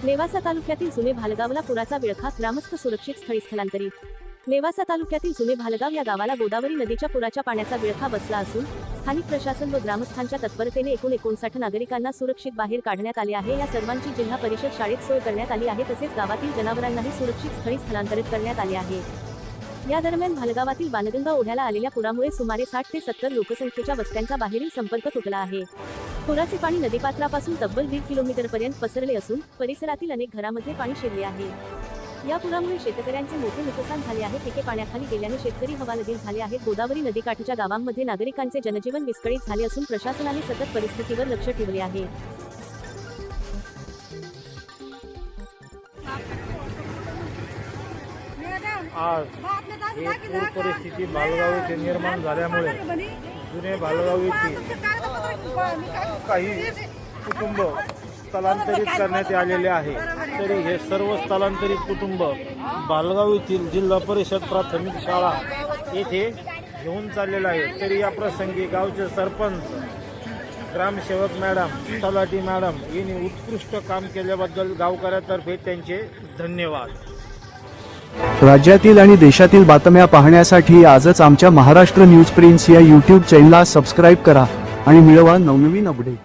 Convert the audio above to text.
नेवासा तालुक्यातील जुने भालगावला पुराचा विळखा, ग्रामस्थ सुरक्षित स्थळी स्थलांतरित। नेवासा तालुक्यातील जुने भालगाव या गावाला गोदावरी नदीच्या पुराच्या पाण्याचा विळखा बसला असून स्थानिक प्रशासन व ग्रामस्थांच्या तत्परतेने एकूण 59 नागरिकांना सुरक्षित बाहेर काढण्यात आले आहे। या सर्वांची जिल्हा परिषद शाळेत सोय करण्यात आली आहे, तसेच गावातील जनावरांनाही सुरक्षित स्थळी स्थलांतरित करण्यात आले आहे। या दरम्यान भालगावातील बाणगंगा ओढ्याला आलेल्या पुरामुळे सुमारे 60 ते 70 लोकसंख्येच्या वस्त्यांचा बाहेरील संपर्क तुटला आहे। पुराचे पाणी नदीपात्रापासून तब्बल 1.5 किलोमीटरपर्यंत पसरले असून परिसरातील अनेक घरांमध्ये पाणी शिरले आहे। या पुरामुळे शेतकऱ्यांचे मोठे नुकसान झाले आहे। पिके पाण्याखाली गेल्याने शेतकरी हवालदिल झाले आहेत। गोदावरी नदीकाठच्या गावांमध्ये नागरिकांचे जनजीवन विस्कळीत झाले असून प्रशासनाने सतत परिस्थितीवर लक्ष ठेवले आहे। आज एक पूर परिस्थिती भालगाव येथे निर्माण झाल्यामुळे जुने भालगाव येथे काही कुटुंब स्थलांतरित करण्यात आलेले आहे। तरी हे सर्व स्थलांतरित कुटुंब भालगाव येथील जिल्हा परिषद प्राथमिक शाळा येथे घेऊन चाललेले आहे। तरी या प्रसंगी गावचे सरपंच, ग्रामसेवक मॅडम, तलाठी मॅडम यांनी उत्कृष्ट काम केल्याबद्दल गावकऱ्यांतर्फे त्यांचे धन्यवाद। राज्यातील आणि देशातील बातम्या पाहण्यासाठी आजच आमच्या महाराष्ट्र न्यूज प्रिन्स या YouTube चॅनलला सबस्क्राइब करा आणि मिळवा नवनवीन अपडेट।